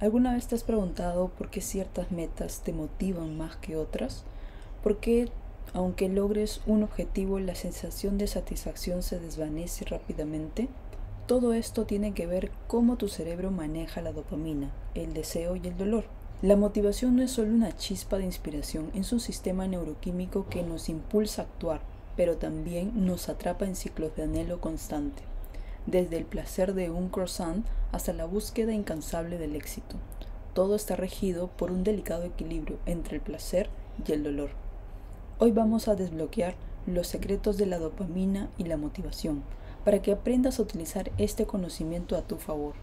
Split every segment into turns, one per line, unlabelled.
¿Alguna vez te has preguntado por qué ciertas metas te motivan más que otras? ¿Por qué, aunque logres un objetivo, la sensación de satisfacción se desvanece rápidamente? Todo esto tiene que ver cómo tu cerebro maneja la dopamina, el deseo y el dolor. La motivación no es solo una chispa de inspiración, es un sistema neuroquímico que nos impulsa a actuar, pero también nos atrapa en ciclos de anhelo constante, desde el placer de un croissant hasta la búsqueda incansable del éxito. Todo está regido por un delicado equilibrio entre el placer y el dolor. Hoy vamos a desbloquear los secretos de la dopamina y la motivación, para que aprendas a utilizar este conocimiento a tu favor.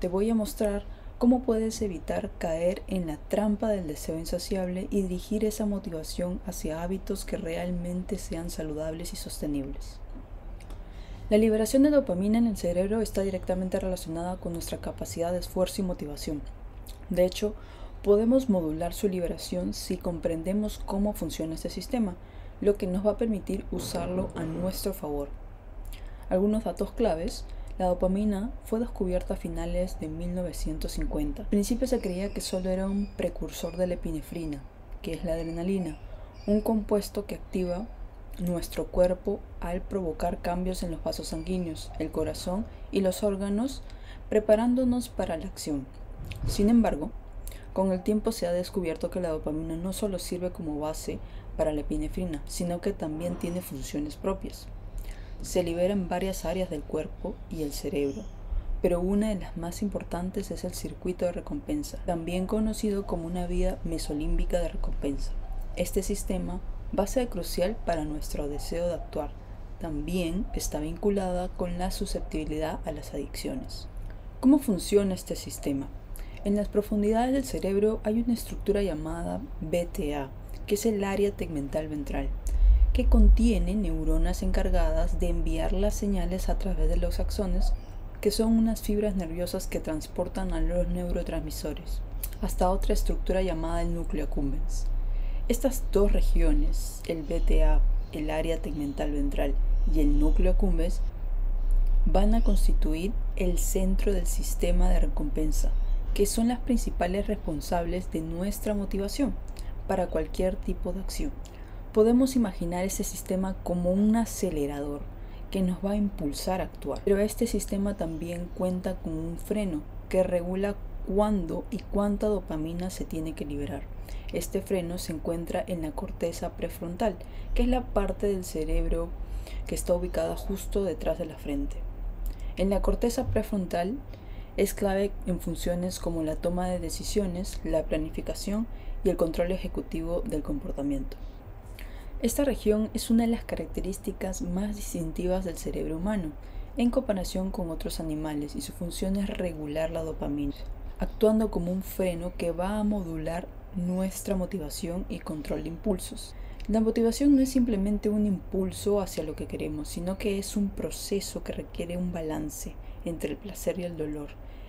Te voy a mostrar cómo puedes evitar caer en la trampa del deseo insaciable y dirigir esa motivación hacia hábitos que realmente sean saludables y sostenibles. La liberación de dopamina en el cerebro está directamente relacionada con nuestra capacidad de esfuerzo y motivación. De hecho, podemos modular su liberación si comprendemos cómo funciona este sistema, lo que nos va a permitir usarlo a nuestro favor. Algunos datos claves: la dopamina fue descubierta a finales de 1950. Al principio se creía que solo era un precursor de la epinefrina, que es la adrenalina, un compuesto que activa nuestro cuerpo al provocar cambios en los vasos sanguíneos, el corazón y los órganos, preparándonos para la acción. Sin embargo, con el tiempo se ha descubierto que la dopamina no solo sirve como base para la epinefrina, sino que también tiene funciones propias. Se libera en varias áreas del cuerpo y el cerebro, pero una de las más importantes es el circuito de recompensa, también conocido como una vía mesolímbica de recompensa. Este sistema va a ser crucial para nuestro deseo de actuar. También está vinculada con la susceptibilidad a las adicciones. ¿Cómo funciona este sistema? En las profundidades del cerebro hay una estructura llamada BTA, que es el área tegmental ventral, que contiene neuronas encargadas de enviar las señales a través de los axones, que son unas fibras nerviosas que transportan a los neurotransmisores, hasta otra estructura llamada el núcleo accumbens. Estas dos regiones, el BTA, el área tegmental ventral y el núcleo accumbens, van a constituir el centro del sistema de recompensa, que son las principales responsables de nuestra motivación para cualquier tipo de acción. Podemos imaginar este sistema como un acelerador que nos va a impulsar a actuar, pero este sistema también cuenta con un freno que regula cuándo y cuánta dopamina se tiene que liberar. Este freno se encuentra en la corteza prefrontal, que es la parte del cerebro que está ubicada justo detrás de la frente. En la corteza prefrontal es clave en funciones como la toma de decisiones, la planificación y el control ejecutivo del comportamiento. Esta región es una de las características más distintivas del cerebro humano en comparación con otros animales, y su función es regular la dopamina, actuando como un freno que va a modular nuestra motivación y control de impulsos. La motivación no es simplemente un impulso hacia lo que queremos, sino que es un proceso que requiere un balance entre el placer y el dolor.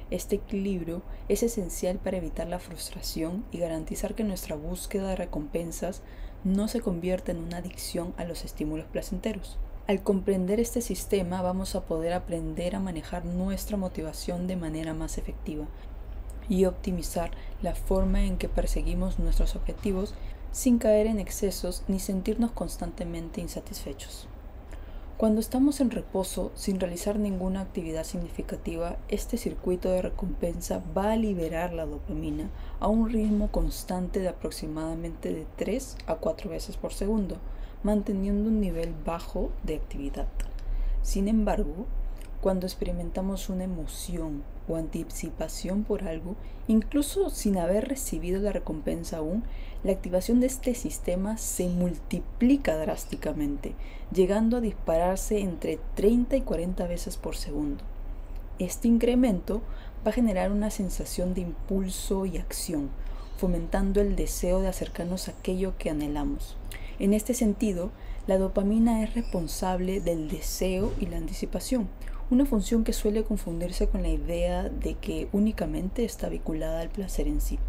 Este equilibrio es esencial para evitar la frustración y garantizar que nuestra búsqueda de recompensas no se convierta en una adicción a los estímulos placenteros. Al comprender este sistema, vamos a poder aprender a manejar nuestra motivación de manera más efectiva y optimizar la forma en que perseguimos nuestros objetivos sin caer en excesos ni sentirnos constantemente insatisfechos. Cuando estamos en reposo, sin realizar ninguna actividad significativa, este circuito de recompensa va a liberar la dopamina a un ritmo constante de aproximadamente de 3 a 4 veces por segundo, manteniendo un nivel bajo de actividad. Sin embargo, cuando experimentamos una emoción o anticipación por algo, incluso sin haber recibido la recompensa aún, la activación de este sistema se multiplica drásticamente, llegando a dispararse entre 30 y 40 veces por segundo. Este incremento va a generar una sensación de impulso y acción, fomentando el deseo de acercarnos a aquello que anhelamos. En este sentido, la dopamina es responsable del deseo y la anticipación, una función que suele confundirse con la idea de que únicamente está vinculada al placer en sí.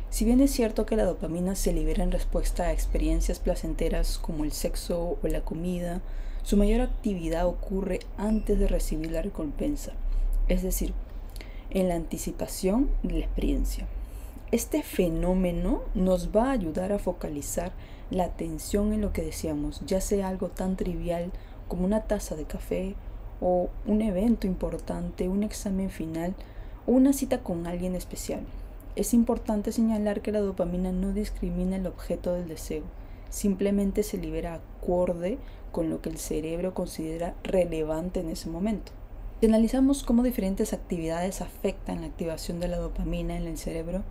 Si bien es cierto que la dopamina se libera en respuesta a experiencias placenteras como el sexo o la comida, su mayor actividad ocurre antes de recibir la recompensa. Es decir, en la anticipación de la experiencia. Este fenómeno nos va a ayudar a focalizar la atención en lo que deseamos, ya sea algo tan trivial como una taza de café o un evento importante, un examen final o una cita con alguien especial. Es importante señalar que la dopamina no discrimina el objeto del deseo, simplemente se libera acorde con lo que el cerebro considera relevante en ese momento. Si analizamos cómo diferentes actividades afectan la activación de la dopamina en el cerebro,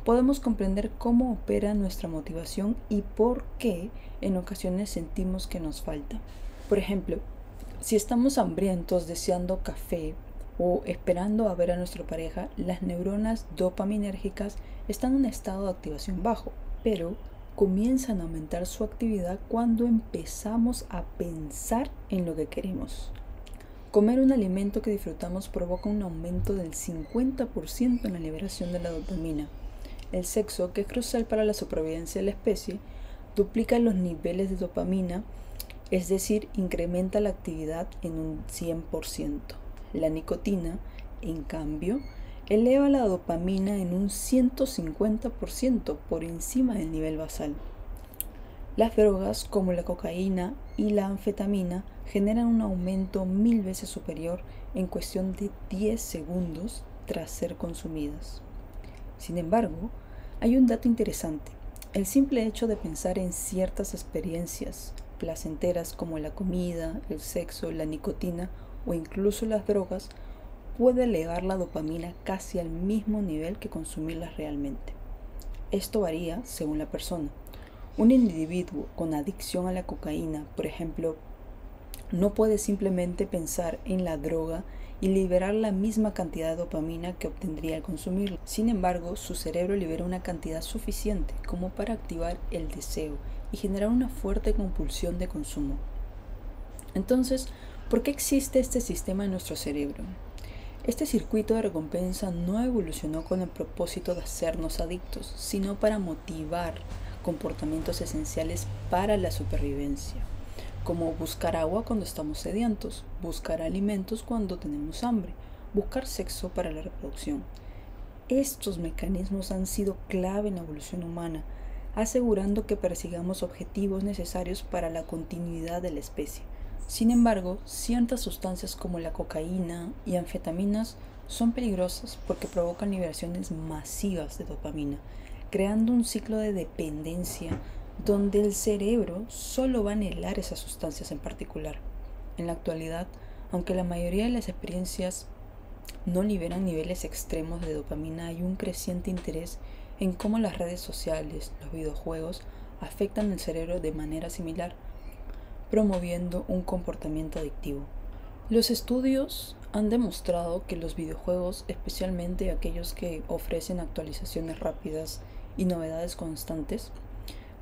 podemos comprender cómo opera nuestra motivación y por qué en ocasiones sentimos que nos falta. Por ejemplo, si estamos hambrientos deseando café o esperando a ver a nuestra pareja, las neuronas dopaminérgicas están en un estado de activación bajo, pero comienzan a aumentar su actividad cuando empezamos a pensar en lo que queremos. Comer un alimento que disfrutamos provoca un aumento del 50% en la liberación de la dopamina. El sexo, que es crucial para la supervivencia de la especie, duplica los niveles de dopamina, es decir, incrementa la actividad en un 100%. La nicotina, en cambio, eleva la dopamina en un 150% por encima del nivel basal. Las drogas, como la cocaína y la anfetamina, generan un aumento 1000 veces superior en cuestión de 10 segundos tras ser consumidas. Sin embargo, hay un dato interesante. El simple hecho de pensar en ciertas experiencias placenteras como la comida, el sexo, la nicotina o incluso las drogas puede elevar la dopamina casi al mismo nivel que consumirlas realmente. Esto varía según la persona. Un individuo con adicción a la cocaína, por ejemplo, no puede simplemente pensar en la droga y liberar la misma cantidad de dopamina que obtendría al consumirla. Sin embargo, su cerebro libera una cantidad suficiente como para activar el deseo y generar una fuerte compulsión de consumo. Entonces, ¿por qué existe este sistema en nuestro cerebro? Este circuito de recompensa no evolucionó con el propósito de hacernos adictos, sino para motivar comportamientos esenciales para la supervivencia, como buscar agua cuando estamos sedientos, buscar alimentos cuando tenemos hambre, buscar sexo para la reproducción. Estos mecanismos han sido clave en la evolución humana, asegurando que persigamos objetivos necesarios para la continuidad de la especie. Sin embargo, ciertas sustancias como la cocaína y anfetaminas son peligrosas porque provocan liberaciones masivas de dopamina, creando un ciclo de dependencia donde el cerebro solo va a anhelar esas sustancias en particular. En la actualidad, aunque la mayoría de las experiencias no liberan niveles extremos de dopamina, hay un creciente interés en cómo las redes sociales, los videojuegos, afectan el cerebro de manera similar, promoviendo un comportamiento adictivo. Los estudios han demostrado que los videojuegos, especialmente aquellos que ofrecen actualizaciones rápidas y novedades constantes,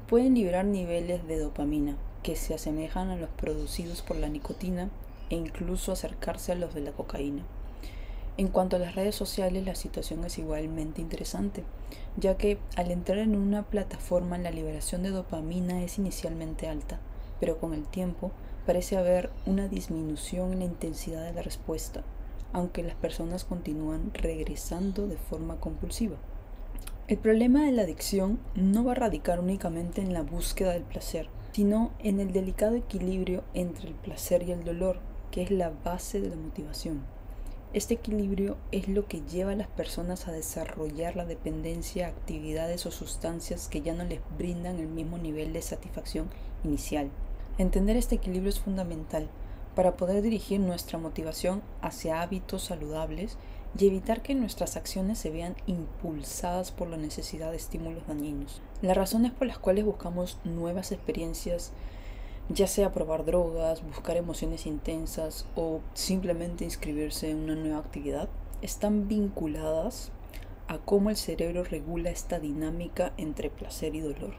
pueden liberar niveles de dopamina que se asemejan a los producidos por la nicotina e incluso acercarse a los de la cocaína. En cuanto a las redes sociales, la situación es igualmente interesante, ya que al entrar en una plataforma la liberación de dopamina es inicialmente alta, pero con el tiempo parece haber una disminución en la intensidad de la respuesta, aunque las personas continúan regresando de forma compulsiva. El problema de la adicción no va a radicar únicamente en la búsqueda del placer, sino en el delicado equilibrio entre el placer y el dolor, que es la base de la motivación. Este equilibrio es lo que lleva a las personas a desarrollar la dependencia a actividades o sustancias que ya no les brindan el mismo nivel de satisfacción inicial. Entender este equilibrio es fundamental para poder dirigir nuestra motivación hacia hábitos saludables y evitar que nuestras acciones se vean impulsadas por la necesidad de estímulos dañinos. Las razones por las cuales buscamos nuevas experiencias, ya sea probar drogas, buscar emociones intensas o simplemente inscribirse en una nueva actividad, están vinculadas a cómo el cerebro regula esta dinámica entre placer y dolor.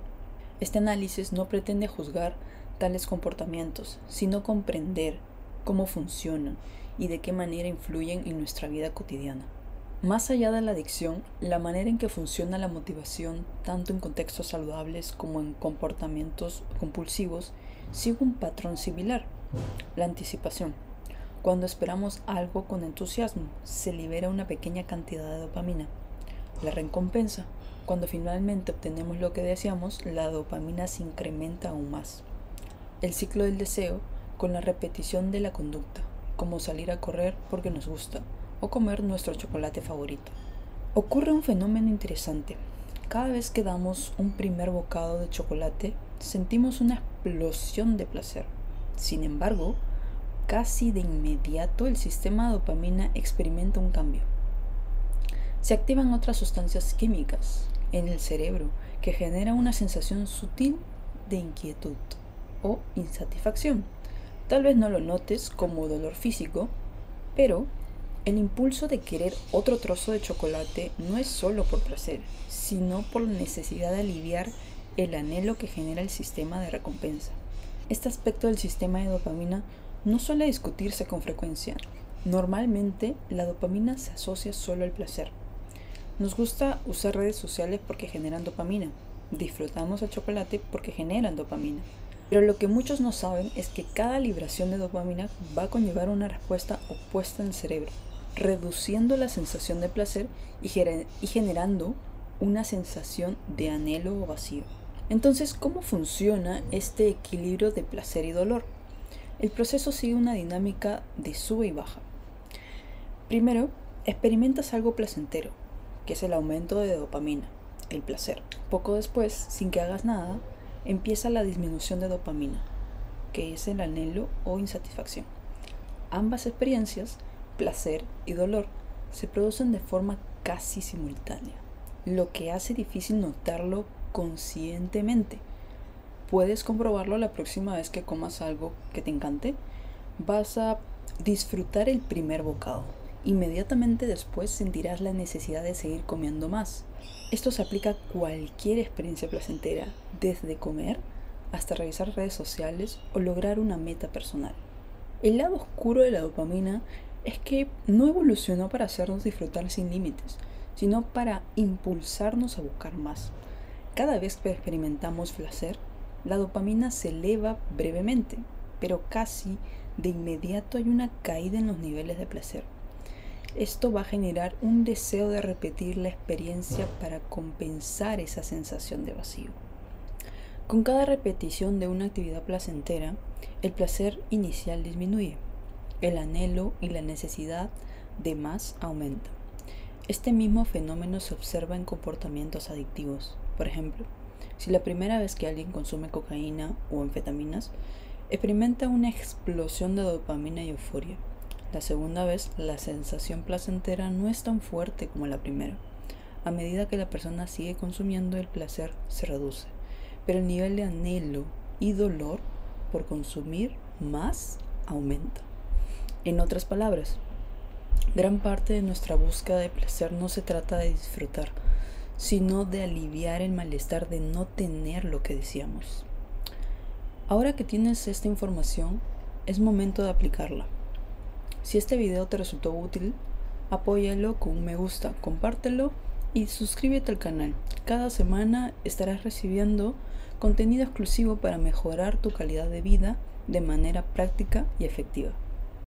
Este análisis no pretende juzgar tales comportamientos, sino comprender cómo funcionan y de qué manera influyen en nuestra vida cotidiana. Más allá de la adicción, la manera en que funciona la motivación, tanto en contextos saludables como en comportamientos compulsivos, sigue un patrón similar: la anticipación. Cuando esperamos algo con entusiasmo, se libera una pequeña cantidad de dopamina. La recompensa. Cuando finalmente obtenemos lo que deseamos, la dopamina se incrementa aún más. El ciclo del deseo con la repetición de la conducta, como salir a correr porque nos gusta o comer nuestro chocolate favorito. Ocurre un fenómeno interesante. Cada vez que damos un primer bocado de chocolate, sentimos una explosión de placer. Sin embargo, casi de inmediato el sistema de dopamina experimenta un cambio. Se activan otras sustancias químicas en el cerebro que generan una sensación sutil de inquietud o insatisfacción. Tal vez no lo notes como dolor físico, pero el impulso de querer otro trozo de chocolate no es solo por placer, sino por la necesidad de aliviar el anhelo que genera el sistema de recompensa. Este aspecto del sistema de dopamina no suele discutirse con frecuencia. Normalmente, la dopamina se asocia solo al placer. Nos gusta usar redes sociales porque generan dopamina. Disfrutamos el chocolate porque generan dopamina. Pero lo que muchos no saben es que cada liberación de dopamina va a conllevar una respuesta opuesta en el cerebro, reduciendo la sensación de placer y generando una sensación de anhelo o vacío. Entonces, ¿cómo funciona este equilibrio de placer y dolor? El proceso sigue una dinámica de sube y baja. Primero, experimentas algo placentero, que es el aumento de dopamina, el placer. Poco después, sin que hagas nada, empieza la disminución de dopamina, que es el anhelo o insatisfacción. Ambas experiencias, placer y dolor, se producen de forma casi simultánea, lo que hace difícil notarlo conscientemente. Puedes comprobarlo la próxima vez que comas algo que te encante. Vas a disfrutar el primer bocado. Inmediatamente después sentirás la necesidad de seguir comiendo más. Esto se aplica a cualquier experiencia placentera, desde comer hasta revisar redes sociales o lograr una meta personal. El lado oscuro de la dopamina es que no evolucionó para hacernos disfrutar sin límites, sino para impulsarnos a buscar más. Cada vez que experimentamos placer, la dopamina se eleva brevemente, pero casi de inmediato hay una caída en los niveles de placer. Esto va a generar un deseo de repetir la experiencia para compensar esa sensación de vacío. Con cada repetición de una actividad placentera, el placer inicial disminuye. El anhelo y la necesidad de más aumenta. Este mismo fenómeno se observa en comportamientos adictivos. Por ejemplo, si la primera vez que alguien consume cocaína o anfetaminas, experimenta una explosión de dopamina y euforia. La segunda vez, la sensación placentera no es tan fuerte como la primera. A medida que la persona sigue consumiendo, el placer se reduce, pero el nivel de anhelo y dolor por consumir más aumenta. En otras palabras, gran parte de nuestra búsqueda de placer no se trata de disfrutar, sino de aliviar el malestar de no tener lo que deseamos. Ahora que tienes esta información, es momento de aplicarla. Si este video te resultó útil, apóyalo con un me gusta, compártelo y suscríbete al canal. Cada semana estarás recibiendo contenido exclusivo para mejorar tu calidad de vida de manera práctica y efectiva.